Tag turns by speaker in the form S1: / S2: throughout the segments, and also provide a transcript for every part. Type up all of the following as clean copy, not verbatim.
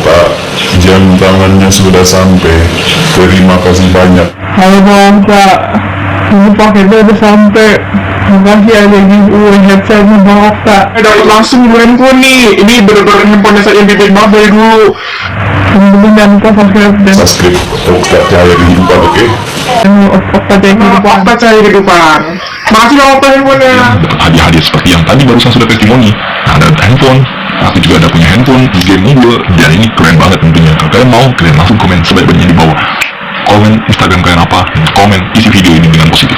S1: Kak, jam tangannya sudah sampai. Terima kasih banyak.
S2: Halo Bang Kak, ini paketnya udah sampai. Makasih ada giveaway headsetnya Bang Okta.
S3: Dapat langsung di handphone nih. Ini bener-bener handphone saya yang bibit banget dari dulu.
S2: Temen-temen jangan lupa subscribe dan
S1: Subscribe Okta Cahaya Kehidupan, oke?
S2: Okta Cahaya Kehidupan.
S3: Okta Cahaya Kehidupan. Makasih Bang Okta handphonenya.
S4: Dan hadiah-hadiah seperti yang tadi barusan sudah testimoni. Nah, ada handphone, aku juga ada punya handphone, game mobile, dan ini keren banget tentunya. Kalau kalian mau, kalian langsung komen sebaik-baiknya di bawah. Komen Instagram kalian apa, dan komen isi video ini dengan positif.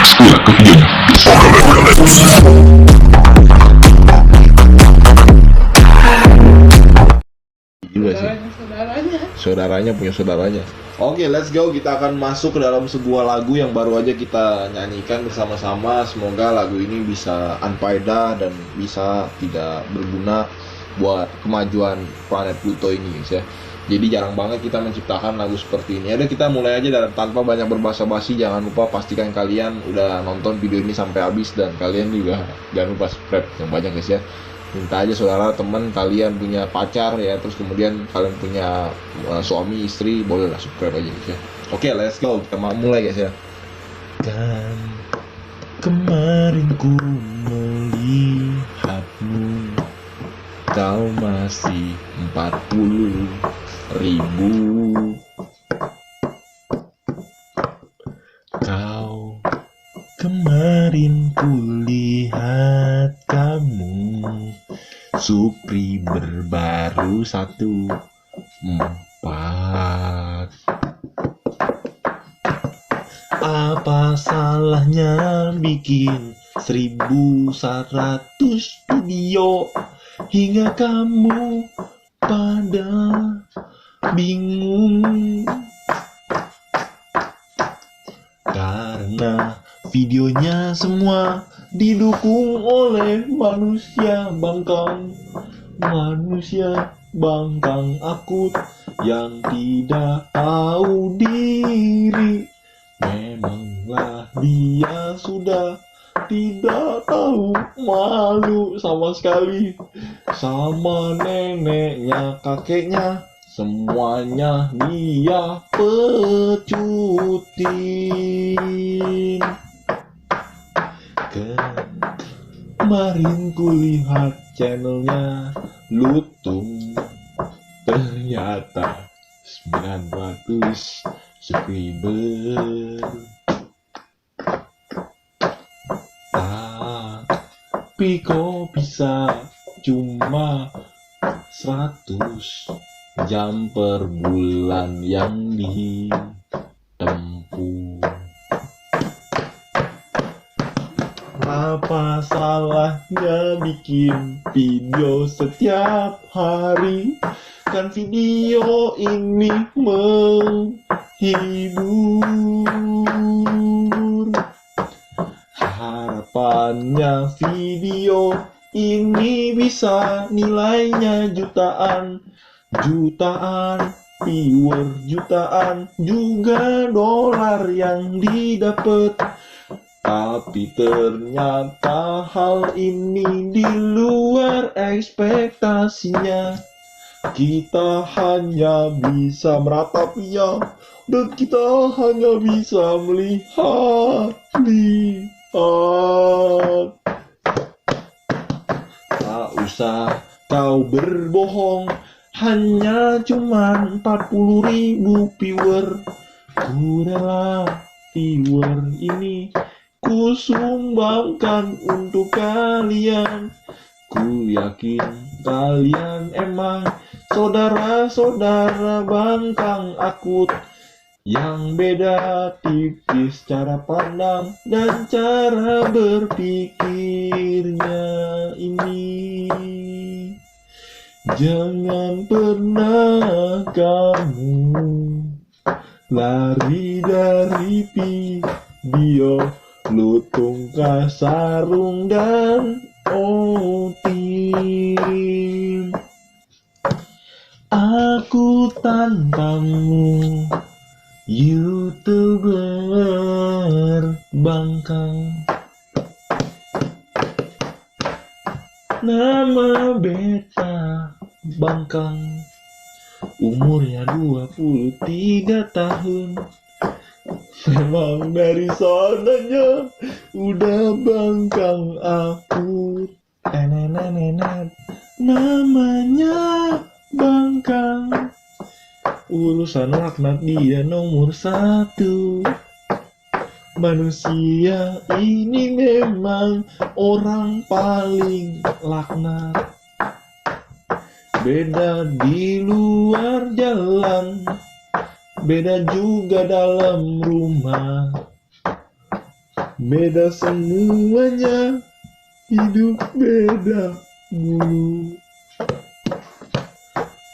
S4: Sekolah ke videonya.
S5: Juga sih. Saudaranya punya saudaranya. Oke, let's go. Kita akan masuk ke dalam sebuah lagu yang baru aja kita nyanyikan bersama-sama. Semoga lagu ini bisa unfaedah dan bisa tidak berguna buat kemajuan planet Pluto ini, guys ya. Jadi jarang banget kita menciptakan lagu seperti ini. Ada, kita mulai aja dan tanpa banyak berbasa-basi. Jangan lupa pastikan kalian udah nonton video ini sampai habis, dan kalian juga jangan lupa subscribe yang banyak, guys ya. Minta aja saudara, teman kalian punya pacar ya, terus kemudian kalian punya suami, istri, bolehlah subscribe aja, guys ya. Oke, let's go. Kita mulai, guys ya. Kan kemarin ku melihatmu, kau masih 40.000. Kau kemarin kulihat kamu, Supri berbaru 14. Apa salahnya bikin 1100 video hingga kamu pada bingung? Karena videonya semua didukung oleh manusia bangkang. Manusia bangkang akut yang tidak tahu diri. Memanglah dia sudah tidak tahu malu sama sekali. Sama neneknya, kakeknya, semuanya dia pecutin. Kemarin kulihat channelnya Lutung, ternyata 900 subscriber. Tapi kok bisa cuma 100 jam per bulan yang ditempuh? Apa salahnya bikin video setiap hari? Kan video ini menghibur. Harapannya video ini bisa nilainya jutaan. Jutaan viewer, jutaan juga dolar yang didapat. Tapi ternyata hal ini di luar ekspektasinya. Kita hanya bisa meratapinya, dan kita hanya bisa melihat. Tak usah kau berbohong, hanya cuman 40.000 viewer. Ku rela viewer ini ku sumbangkan untuk kalian. Ku yakin kalian emang saudara-saudara bangkang akut, yang beda tipis cara pandang dan cara berpikirnya ini. Jangan pernah kamu lari dari video Lutung, Kasarung, dan Otim. Aku tantangmu, YouTuber bangkang. Nama beta bangkang. umurnya 23 tahun. Memang dari sananya udah bangkang akur. Nenenenet, namanya bangkang. Urusan laknat dia nomor 1. Manusia ini memang orang paling laknat. Beda di luar jalan, beda juga dalam rumah. Beda semuanya, hidup beda mulu.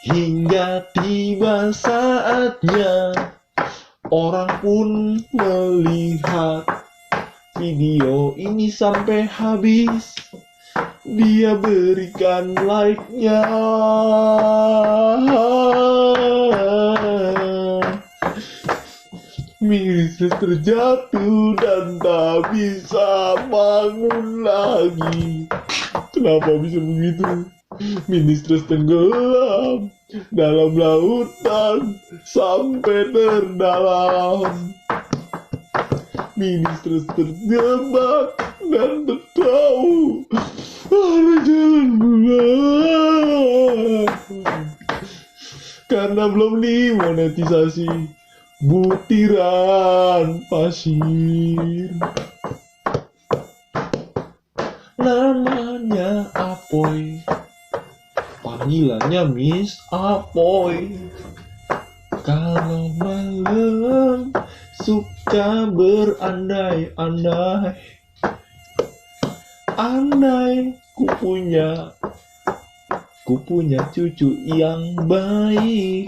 S5: Hingga tiba saatnya orang pun melihat video ini sampai habis. Dia berikan like-nya. Miris terjatuh dan tak bisa bangun lagi. Kenapa bisa begitu? Ministres tenggelam dalam lautan sampai terdalam. Ministres terjebak dan tertahu ada jalan pulang. Karena belum dimonetisasi butiran pasir. Namanya Apoy, panggilannya Miss Apoy. Kalau malam suka berandai-andai, andai ku punya cucu yang baik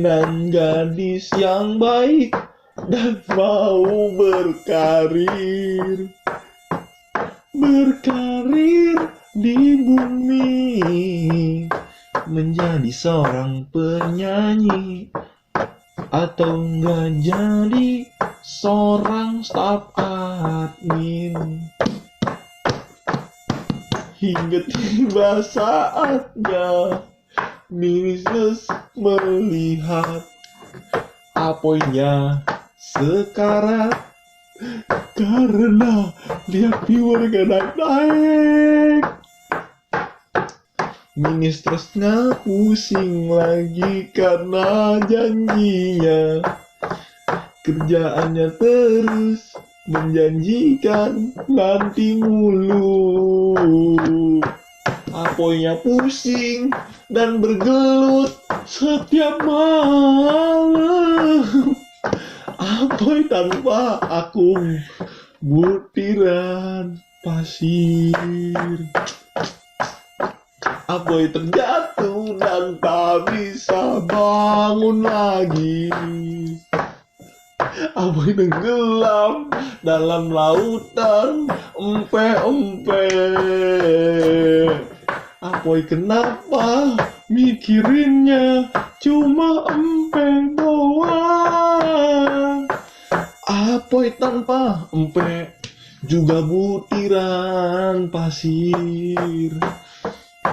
S5: dan gadis yang baik dan mau berkarir di bumi, menjadi seorang penyanyi atau enggak jadi seorang staf admin. Hingga tiba saatnya Ministres melihat Apoynya sekarat karena lihat viewer gak naik-naik. Ministresnya pusing lagi karena janjinya. Kerjaannya terus menjanjikan nanti mulu. Apoynya pusing dan bergelut setiap malam. Apoy tanpa akung, butiran pasir. Apoy terjatuh dan tak bisa bangun lagi. Apoy tenggelam dalam lautan empe-empe. Apoy kenapa mikirinnya cuma empe doang? Apoy tanpa empe juga butiran pasir.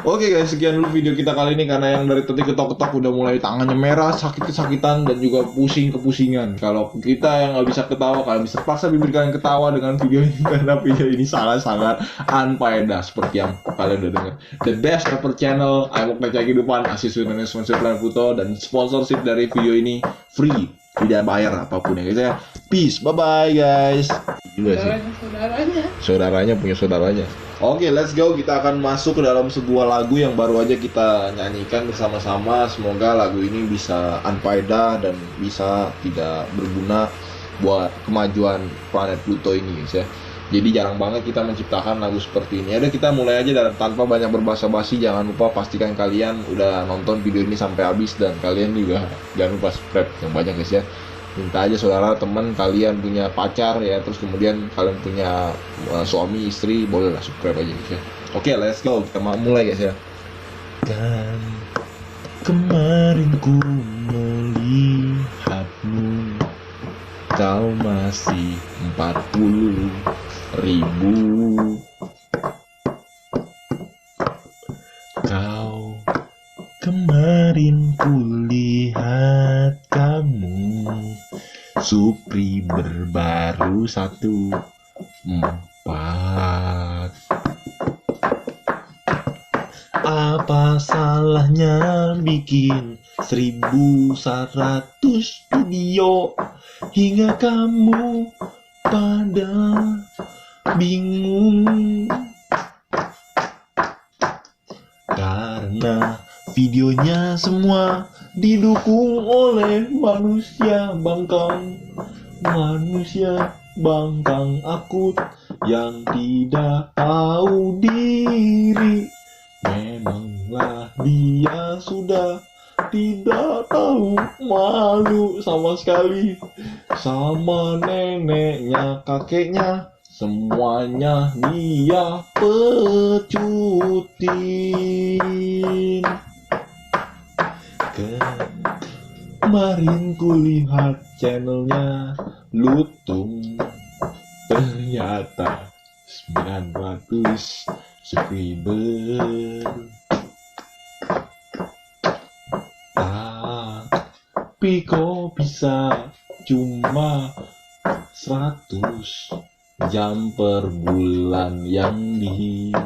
S5: Oke guys, sekian dulu video kita kali ini, karena yang dari tadi ketok-ketok udah mulai tangannya merah, sakit-kesakitan, dan juga pusing-kepusingan. Kalau kita yang nggak bisa ketawa, kalian bisa paksa bibir kalian ketawa dengan video ini, karena video ini sangat-sangat unfaedah seperti yang kalian udah dengar. The best rapper channel, Aimok Necah Kehidupan, Asis Windows Sponsor Plan Puto, dan sponsorship dari video ini free, tidak bayar apapun ya guys ya. Peace, bye-bye guys. Gila sih. Saudaranya punya saudaranya. Oke, let's go. Kita akan masuk ke dalam sebuah lagu yang baru aja kita nyanyikan bersama-sama. Semoga lagu ini bisa unfaedah dan bisa tidak berguna buat kemajuan planet Pluto ini guys ya. Jadi jarang banget kita menciptakan lagu seperti ini. Ada, kita mulai aja dan tanpa banyak berbasa-basi. Jangan lupa pastikan kalian udah nonton video ini sampai habis, dan kalian juga jangan lupa subscribe yang banyak guys ya. Minta aja saudara, teman kalian punya pacar ya, terus kemudian kalian punya suami, istri, bolehlah subscribe aja guys ya. Oke, let's go, kita mulai guys ya. Kan kemarin ku melihatmu, kau masih 40.000. Kemarin kulihat kamu Supri berbaru 1, 4. Apa salahnya bikin 1100 video hingga kamu pada bingung? Karena videonya semua didukung oleh manusia bangkang akut yang tidak tahu diri. Memanglah dia sudah tidak tahu malu sama sekali, sama neneknya, kakeknya, semuanya dia pecutin. Kemarin kulihat channelnya Lutung, ternyata 900 subscriber. Tapi kok bisa cuma 100 jam per bulan yang ditempuh?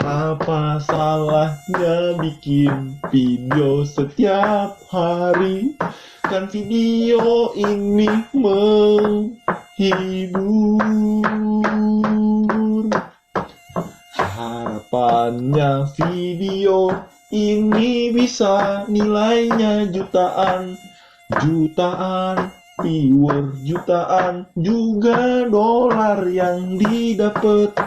S5: Apa salahnya bikin video setiap hari? Kan video ini menghibur. Harapannya video ini bisa nilainya jutaan, viewer jutaan, juga dolar yang didapat.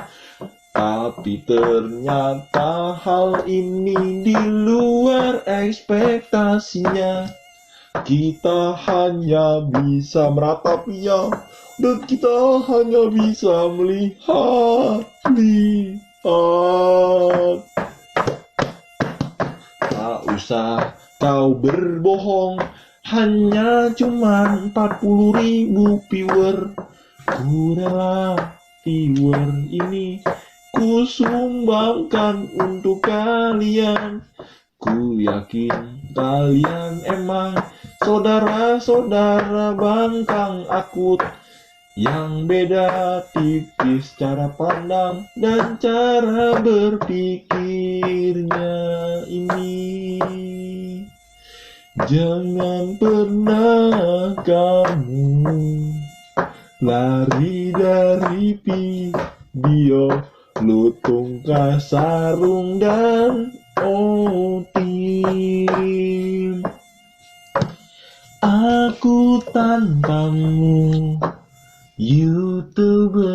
S5: Tapi ternyata hal ini di luar ekspektasinya. Kita hanya bisa meratapinya, dan kita hanya bisa melihat. Tak usah kau berbohong, hanya cuman 40.000 viewer. Ku rela viewer ini ku sumbangkan untuk kalian. Ku yakin kalian emang saudara-saudara bangkang akut, yang beda tipis cara pandang dan cara berpikirnya ini. Jangan pernah kamu lari dari video Lutung, Kasarung, dan Otim. Aku tantangmu, YouTuber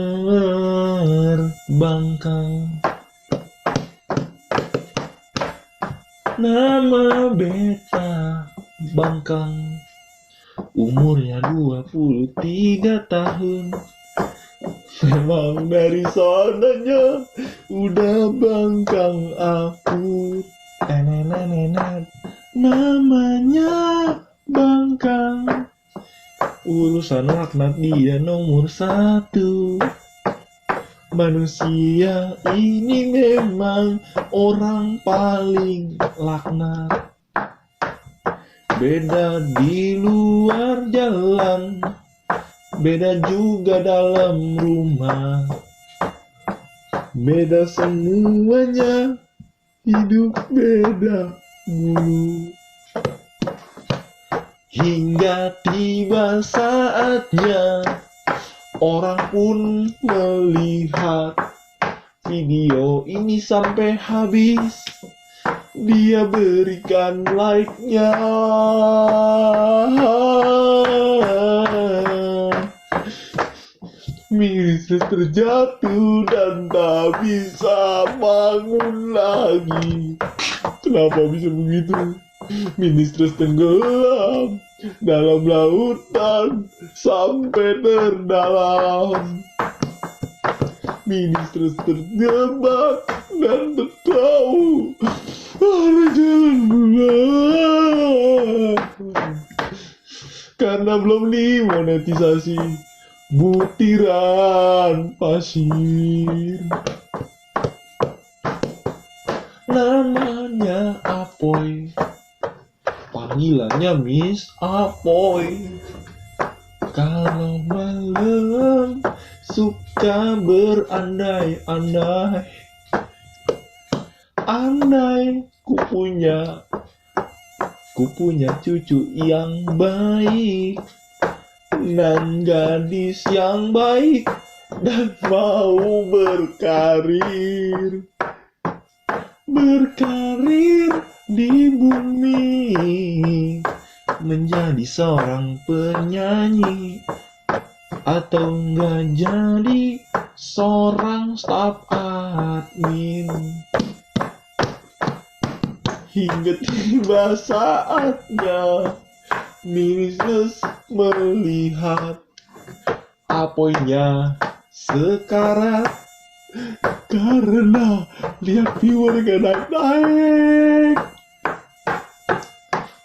S5: bangkang. Nama beta bangkang, umurnya 23 tahun. Memang dari sananya udah bangkang aku. Namanya bangkang, urusan laknat dia nomor 1. Manusia ini memang orang paling laknat. Beda di luar jalan, beda juga dalam rumah. Beda semuanya, hidup beda mulu. Hingga tiba saatnya orang pun melihat video ini sampai habis. Dia berikan like-nya. Miris terjatuh dan tak bisa bangun lagi. Kenapa bisa begitu? Ministres tenggelam dalam lautan sampai terdalam. Ministres terjebak dan tertahu ada jalan pulang. Karena belum dimonetisasi butiran pasir. namanya Apoy, panggilannya Miss Apoy. Kalau malam suka berandai-andai, andai ku punya cucu yang baik dan gadis yang baik dan mau berkarir di bumi, menjadi seorang penyanyi atau enggak jadi seorang staff admin, hingga tiba saatnya Mrs. melihat Apoynya sekarat karena lihat viewer gak naik.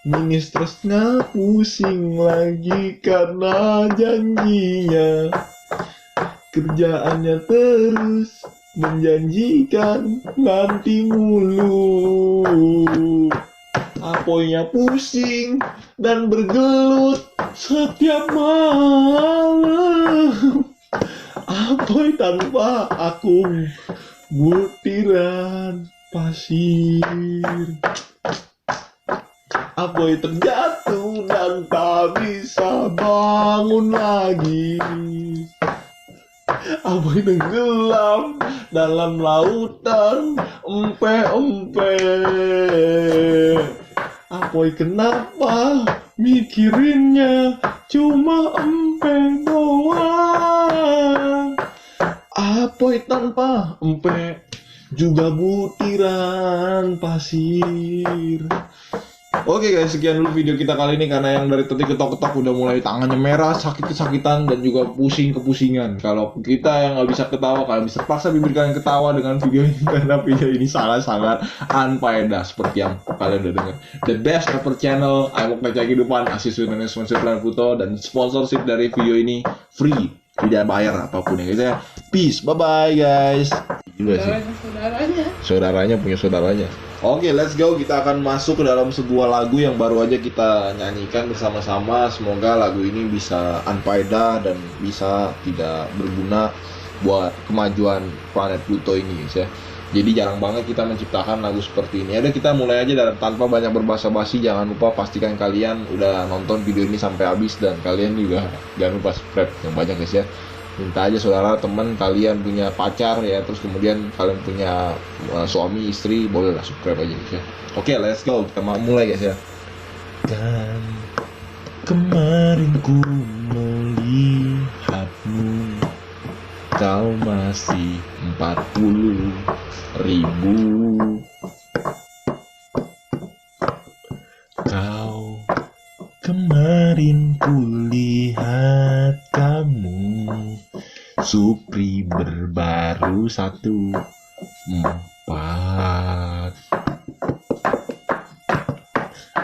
S5: Ministresnya pusing lagi karena janjinya, kerjaannya terus menjanjikan nanti mulu. Apoynya pusing dan bergelut setiap malam. Apoy tanpa akung, butiran pasir. Apoy terjatuh dan tak bisa bangun lagi. Apoy tenggelam dalam lautan empe-empe. Apoy kenapa mikirinnya cuma empe doang? Apoy tanpa empe juga butiran pasir. Oke guys, sekian dulu video kita kali ini, karena yang dari tadi ketok-ketok udah mulai tangannya merah, sakit-kesakitan, dan juga pusing-kepusingan. Kalau kita yang nggak bisa ketawa, kalian bisa paksa bibir kalian ketawa dengan video ini, karena video ini sangat-sangat unfaedah seperti yang kalian udah dengar. The best rapper channel, Aimok Meja Kehidupan, Asis Windows Sponsor Plan Puto, dan sponsorship dari video ini free, tidak bayar apapun ya guys ya. Peace, bye-bye guys. Juga sih. Saudaranya punya saudaranya. Oke, let's go. Kita akan masuk ke dalam sebuah lagu yang baru aja kita nyanyikan bersama-sama. Semoga lagu ini bisa unfaedah dan bisa tidak berguna buat kemajuan planet Pluto ini guys ya. Jadi jarang banget kita menciptakan lagu seperti ini. Ada, kita mulai aja dan tanpa banyak berbasa-basi. Jangan lupa pastikan kalian udah nonton video ini sampai habis, dan kalian juga jangan lupa subscribe yang banyak guys ya. Minta aja saudara, teman kalian punya pacar ya, terus kemudian kalian punya suami, istri, bolehlah subscribe aja guys ya. Oke, let's go, kita mulai guys ya. Kan kemarin ku melihatmu, kau masih 40.000. Kau kemarin kulihat kamu Supri berbaru 14.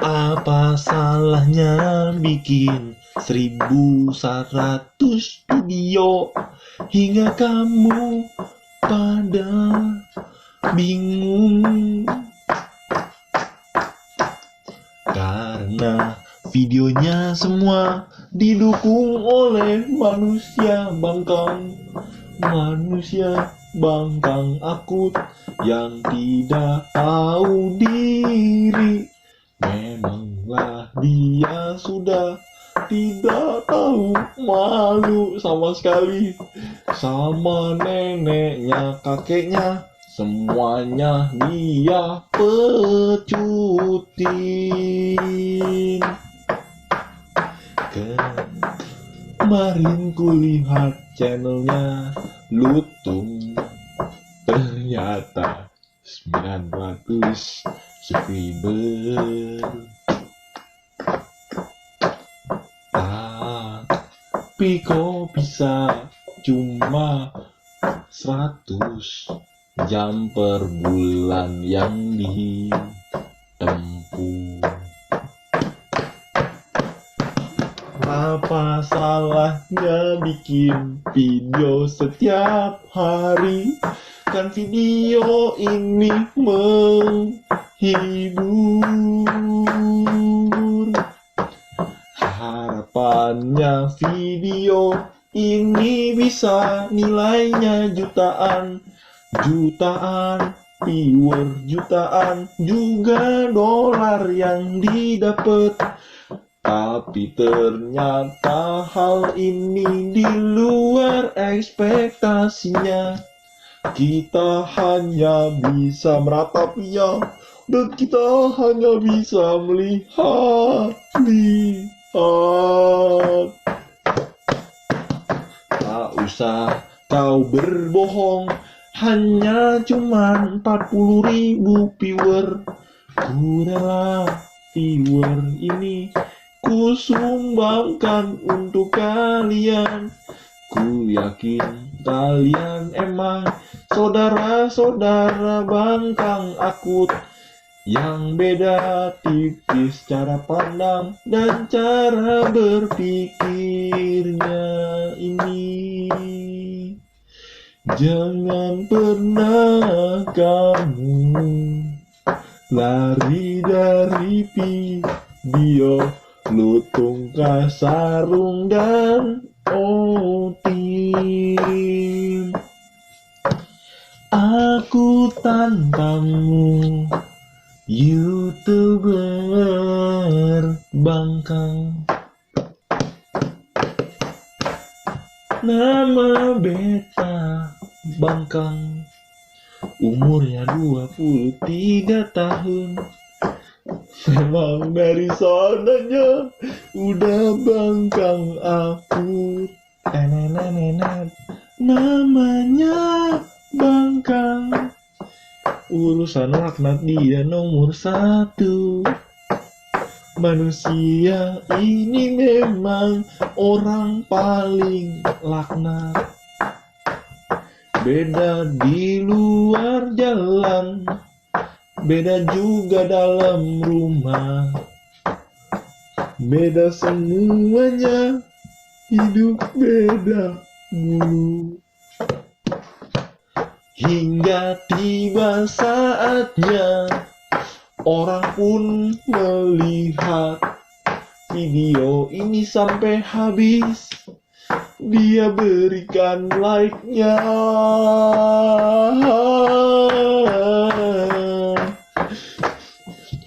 S5: Apa salahnya bikin 1100 video hingga kamu pada bingung? Karena videonya semua didukung oleh manusia bangkang akut yang tidak tahu diri. Memanglah dia sudah tidak tahu malu sama sekali, sama neneknya, kakeknya, semuanya dia pecutin. Kemarin kulihat channelnya Lutung, ternyata 900 subscriber. Tapi kok bisa cuma 100 jam per bulan yang ditempuh? Apa salahnya bikin video setiap hari? Kan video ini hibur. Harapannya video ini bisa nilainya jutaan, jutaan viewer, jutaan juga dolar yang didapat. Tapi ternyata hal ini di luar ekspektasinya. Kita hanya bisa meratapinya dan kita hanya bisa melihat. Tak usah kau berbohong, hanya cuman 40.000 viewer. Ku rela viewer ini ku sumbangkan untuk kalian. Ku yakin kalian emang saudara-saudara bangkang akut, yang beda tipis cara pandang dan cara berpikirnya ini. Jangan pernah kamu lari dari video, lutung sarung dan otim. Aku tantangmu, YouTuber bangkang. Nama beta bangkang, umurnya 23 tahun. Memang dari sananya udah bangkang aku. Namanya bangkang, urusan laknat dia nomor 1. Manusia ini memang orang paling laknat. Beda di luar jalan, beda juga dalam rumah. Beda semuanya, hidup beda mulu. Hingga tiba saatnya orang pun melihat video ini sampai habis. Dia berikan like-nya.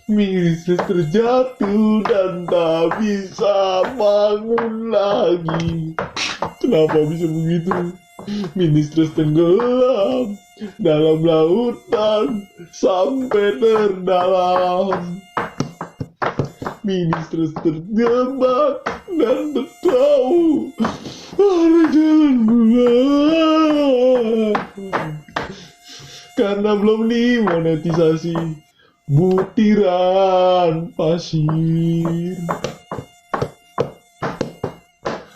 S5: Miris terjatuh dan tak bisa bangun lagi. Kenapa bisa begitu? Ministres tenggelam dalam lautan sampai terdalam. Ministres terjebak dan tertahu ada jalan pulang karena belum dimonetisasi butiran pasir.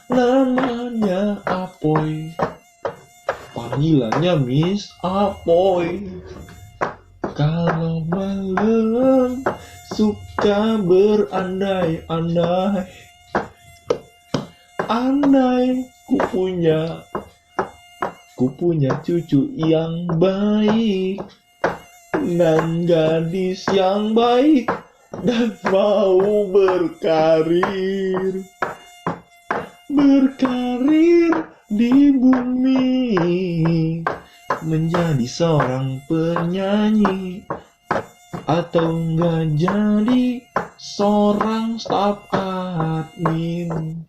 S5: Namanya Apoy, panggilannya Miss Apoy. Kalau malam suka berandai-andai, andai ku punya cucu yang baik dan gadis yang baik dan mau berkarir di bumi, menjadi seorang penyanyi atau enggak jadi seorang staf admin.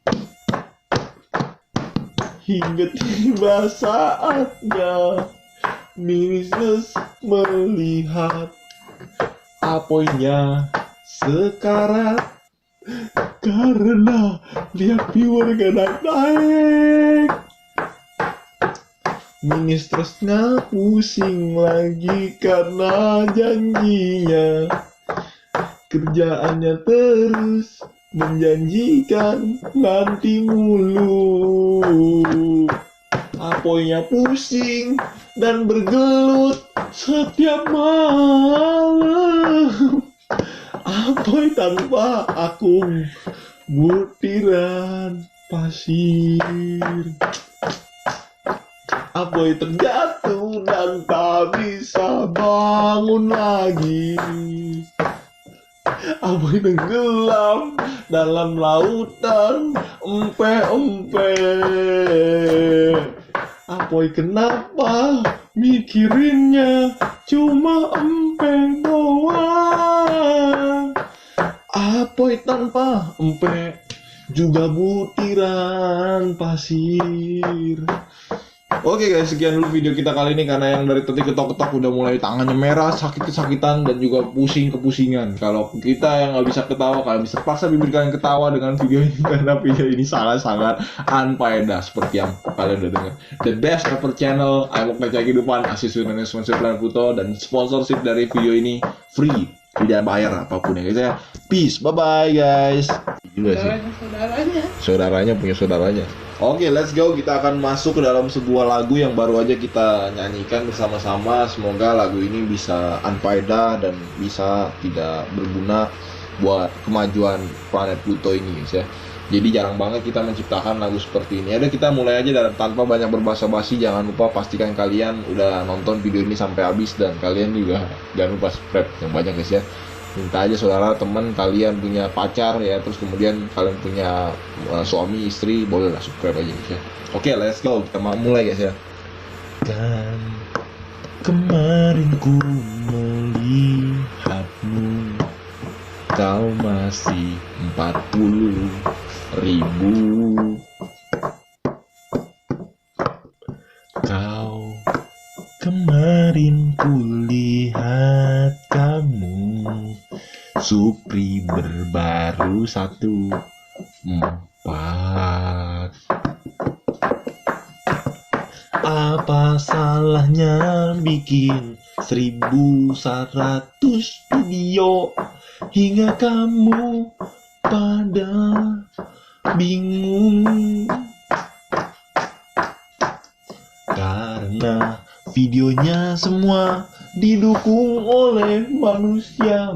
S5: Hingga tiba saatnya Ministres melihat Apoynya sekarat karena lihat viewer gak naik-naik. Ministresnya pusing lagi karena janjinya. Kerjaannya terus menjanjikan nanti mulu. Apoynya pusing dan bergelut setiap malam. Apoy tanpa akung, butiran pasir. Apoy terjatuh dan tak bisa bangun lagi. Apoy tenggelam dalam lautan empe-empe. Apoy kenapa mikirinnya cuma empe doang. Apoy tanpa empe juga butiran pasir. Oke guys, sekian dulu video kita kali ini, karena yang dari tadi ketok-ketok udah mulai tangannya merah, sakit-kesakitan, dan juga pusing-kepusingan. Kalau kita yang nggak bisa ketawa, kalian bisa paksa bibir kalian ketawa dengan video ini, karena video ini sangat-sangat unfaedah seperti yang kalian udah dengar. The best rapper channel, Aimok Meca Kehidupan, Asis Sponsor Plan Puto, dan sponsorship dari video ini free, tidak bayar apapun ya guys ya. Peace, bye-bye guys. Gila sih. Saudaranya punya saudaranya. Oke, let's go. Kita akan masuk ke dalam sebuah lagu yang baru aja kita nyanyikan bersama-sama. Semoga lagu ini bisa unfaedah dan bisa tidak berguna buat kemajuan planet Pluto ini guys ya. Jadi jarang banget kita menciptakan lagu seperti ini. Ada, kita mulai aja dan tanpa banyak berbasa-basi. Jangan lupa pastikan kalian udah nonton video ini sampai habis, dan kalian juga jangan lupa subscribe yang banyak guys ya. Minta aja saudara, teman kalian punya pacar ya, terus kemudian kalian punya suami, istri, bolehlah subscribe aja guys ya. Oke, let's go, kita mulai guys ya. Kan kemarin ku melihatmu, kau masih 40.000. Kau kemarin kulihat kamu Supri berbaru 14. Apa salahnya bikin 1100 video hingga kamu pada bingung? Karena videonya semua didukung oleh manusia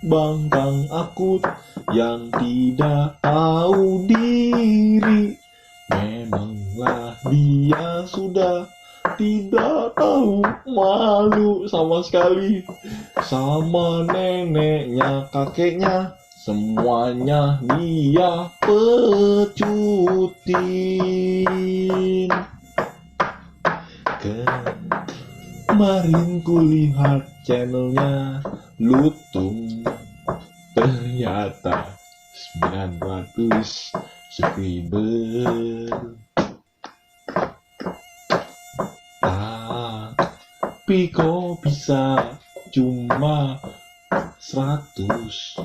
S5: bangkang akut yang tidak tahu diri. Memanglah dia sudah tidak tahu malu sama sekali, sama neneknya, kakeknya, semuanya dia pecutin. Kemarin kulihat channelnya Lutung, ternyata 900 subscriber. Tapi kok bisa cuma 100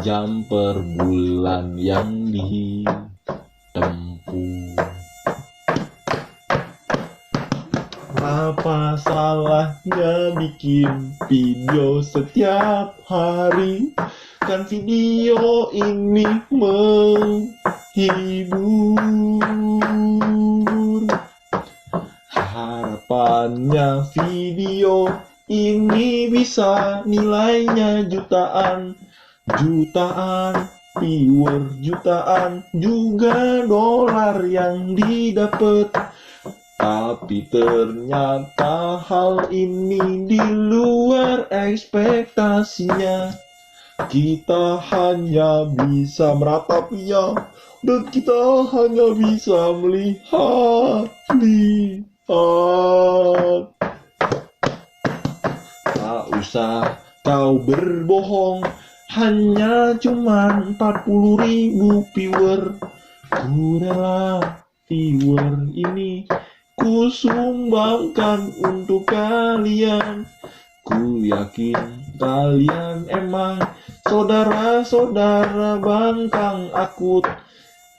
S5: jam per bulan yang ditempuh? Apa salahnya bikin video setiap hari? Kan video ini menghibur. Harapannya video ini bisa nilainya jutaan, viewer jutaan, juga dolar yang didapat. Tapi ternyata hal ini di luar ekspektasinya. Kita hanya bisa meratapinya, dan kita hanya bisa melihat. Tak usah kau berbohong, hanya cuman 40.000 viewer. Ku rela viewer ini ku sumbangkan untuk kalian. Ku yakin kalian emang saudara-saudara bangkang akut,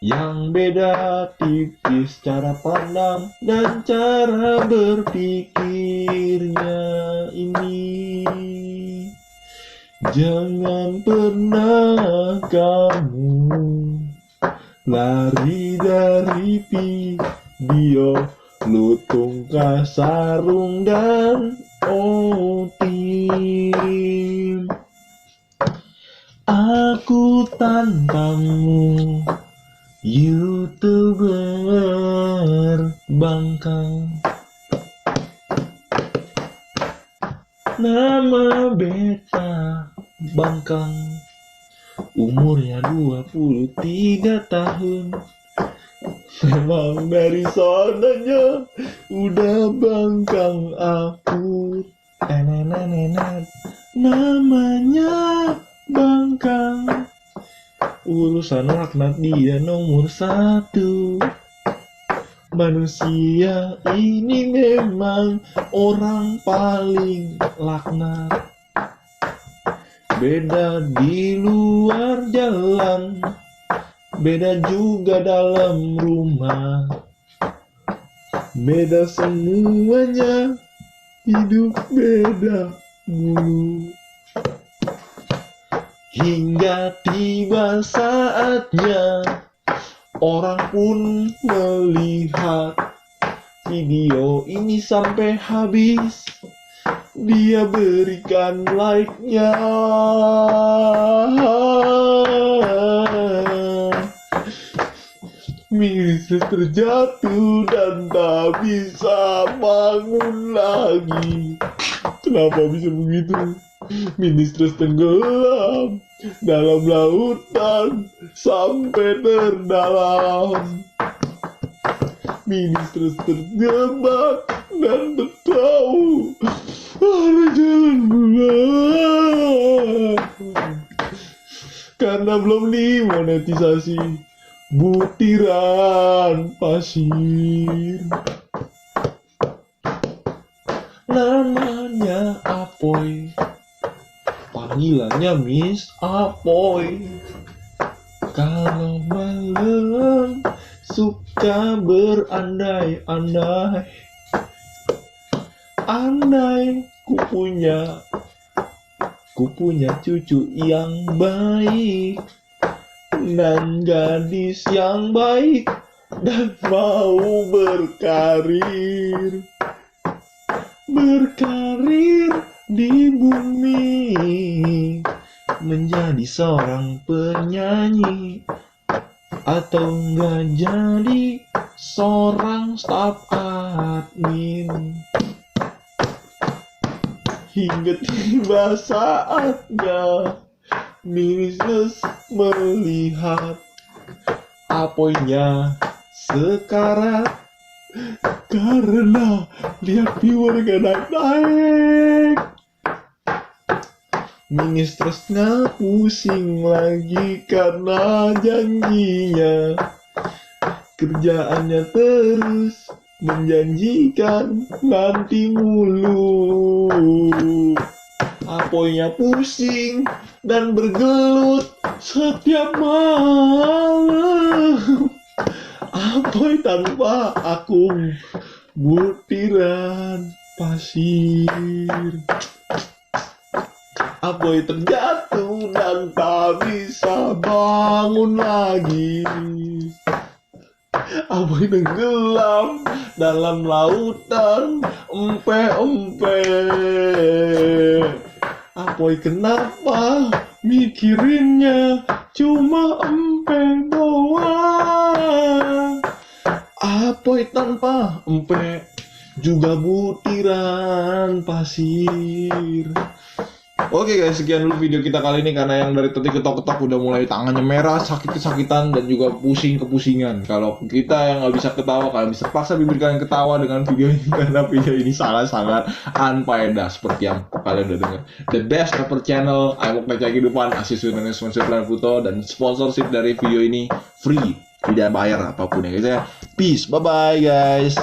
S5: yang beda tipis cara pandang dan cara berpikirnya ini. Jangan pernah kamu lari dari video Lutung, Kasarung, dan Otim. Aku tanpamu, YouTuber. Bangkang. Nama beta Bangkang. Umurnya 23 tahun. Memang dari sananya udah bangkang aku. Nenenenet. Namanya Bangkang. Urusan laknat dia nomor 1. Manusia ini memang orang paling laknat. Beda di luar jalan, beda juga dalam rumah. Beda semuanya, hidup beda mulu. Hingga tiba saatnya orang pun melihat video ini sampai habis. Dia berikan like-nya. Miris terjatuh dan tak bisa bangun lagi. Kenapa bisa begitu? Ministres tenggelam dalam lautan sampai terdalam. Ministres terjebak dan tertahu ada jalan pulang karena belum dimonetisasi butiran pasir. Namanya Apoy, panggilannya Miss Apoy. Kalau malam suka berandai-andai, andai ku punya cucu yang baik dan gadis yang baik dan mau berkarir di bumi menjadi seorang penyanyi atau enggak jadi seorang staf admin. Hingga tiba saatnya Ministres melihat Apoynya sekarat karena lihat viewer gak naik. Ministresnya pusing lagi karena janjinya. Kerjaannya terus menjanjikan nanti mulu. Apoynya pusing dan bergelut setiap malam. Apoy tanpa akung, butiran pasir. Apoy terjatuh dan tak bisa bangun lagi. Apoy tenggelam dalam lautan empe-empe. Apoy kenapa mikirinnya cuma empe doang? Apoy tanpa empe juga butiran pasir. Oke guys, sekian dulu video kita kali ini, karena yang dari tadi ketok-ketok udah mulai tangannya merah, sakit-kesakitan, dan juga pusing-kepusingan. Kalau kita yang nggak bisa ketawa, kalian bisa paksa bibir kalian ketawa dengan video ini, karena video ini sangat-sangat unfaedah seperti yang kalian udah dengar. The best rapper channel, Aimok Mencari Kehidupan, asisten dan sponsor Planet Pluto, dan sponsorship dari video ini free, tidak bayar apapun ya guys ya. Peace, bye-bye guys.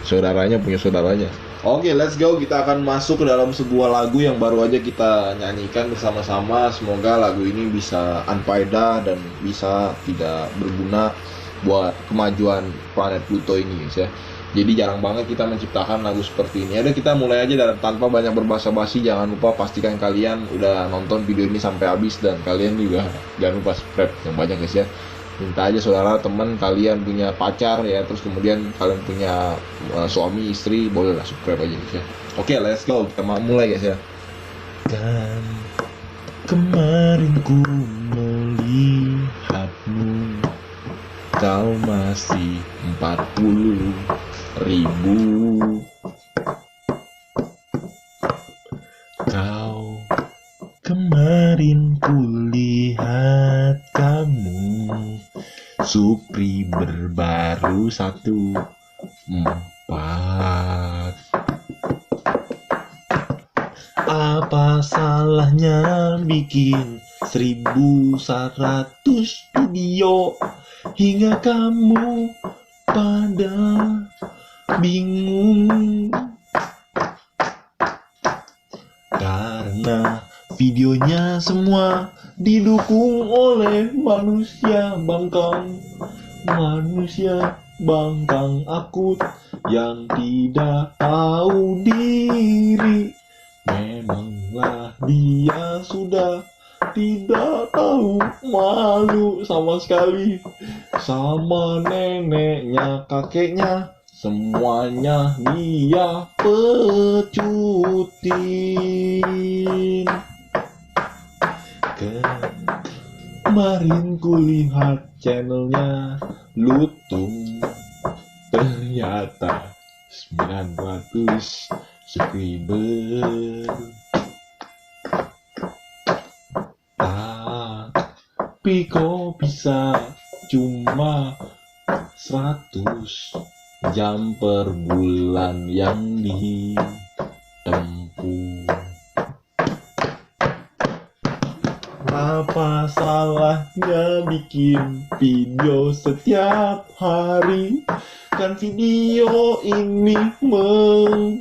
S5: Saudaranya punya saudaranya. Oke, let's go. Kita akan masuk ke dalam sebuah lagu yang baru aja kita nyanyikan bersama-sama. Semoga lagu ini bisa unfaedah dan bisa tidak berguna buat kemajuan planet Pluto ini guys ya. Jadi jarang banget kita menciptakan lagu seperti ini. Ada, kita mulai aja tanpa banyak berbasa-basi. Jangan lupa pastikan kalian udah nonton video ini sampai habis, dan kalian juga jangan lupa subscribe yang banyak guys ya. Minta aja saudara, teman kalian punya pacar ya, terus kemudian kalian punya suami, istri, bolehlah subscribe aja guys ya. Oke, let's go, kita mulai guys ya. Kan kemarin ku melihatmu kau masih 40.000. Kau kemarin kulihat kamu subscriber baru 1.4. Apa salahnya bikin 1.100 video hingga kamu pada bingung? Karena videonya semua didukung oleh manusia bangkang akut yang tidak tahu diri. Memanglah dia sudah tidak tahu malu sama sekali, sama neneknya, kakeknya, semuanya dia pecutin. Kemarin kulihat channelnya Lutung, ternyata 900 subscriber. Tapi kok bisa cuma 100 jam per bulan yang ditempuh? Apa salahnya bikin video setiap hari? Kan video ini menghibur.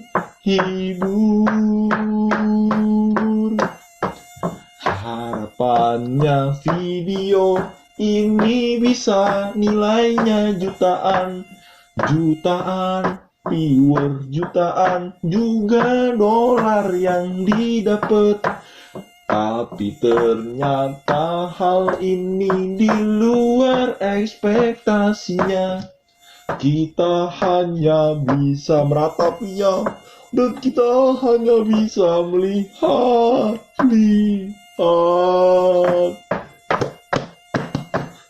S5: Harapannya video ini bisa nilainya jutaan viewer, jutaan juga dolar yang didapat. Tapi ternyata hal ini di luar ekspektasinya. Kita hanya bisa meratapinya dan kita hanya bisa melihat.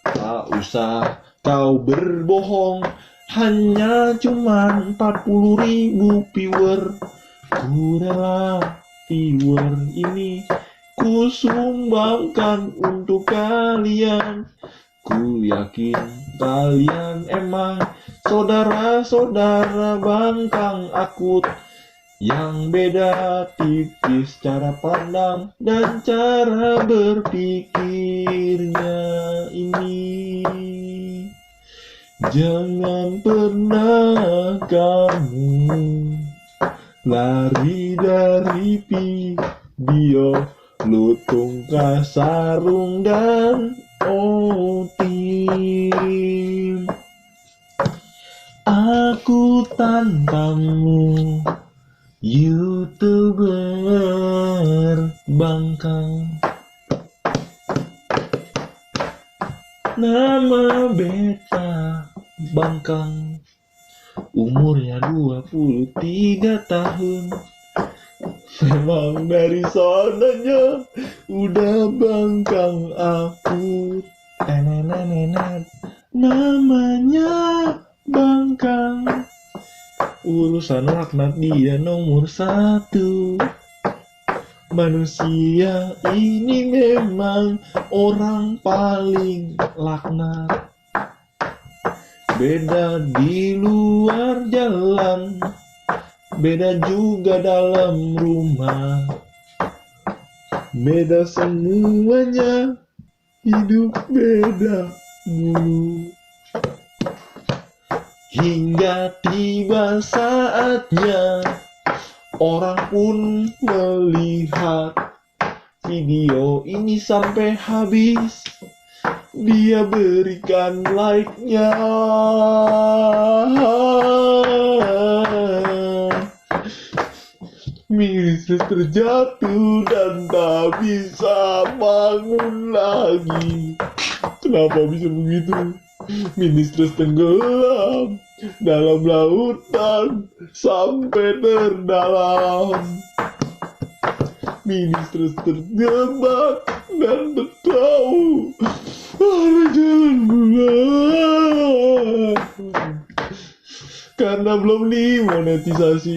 S5: Tak usah kau berbohong, hanya cuman 40.000 viewer. Ku rela viewer ini ku sumbangkan untuk kalian. Ku yakin kalian emang saudara-saudara bangkang akut yang beda tipis cara pandang dan cara berpikirnya ini. Jangan pernah kamu lari dari video Lutung, Kasarung, dan Otim. Aku tantangmu, YouTuber bangkang. Nama beta bangkang, umurnya 23 tahun. Memang dari sananya udah bangkang akut. Namanya bangkang, urusan laknat dia nomor 1. Manusia ini memang orang paling laknat. Beda di luar jalan, beda juga dalam rumah. Beda semuanya, hidup beda mulu. Hingga tiba saatnya orang pun melihat video ini sampai habis. Dia berikan like-nya. Ministris terjatuh dan tak bisa bangun lagi. Kenapa bisa begitu? Ministris tenggelam dalam lautan sampai terdalam. Ministris terjebak dan tertahu harus jalan bulan karena belum dimonetisasi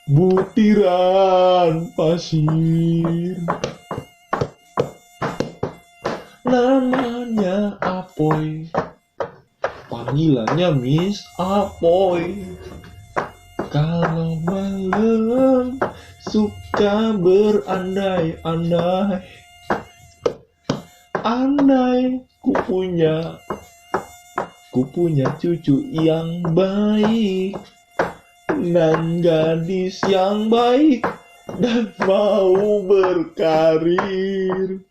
S5: butiran pasir. Namanya Apoy, panggilannya Miss Apoy. Kalau malam suka berandai-andai, andai ku punya cucu yang baik dan gadis yang baik dan mau berkarir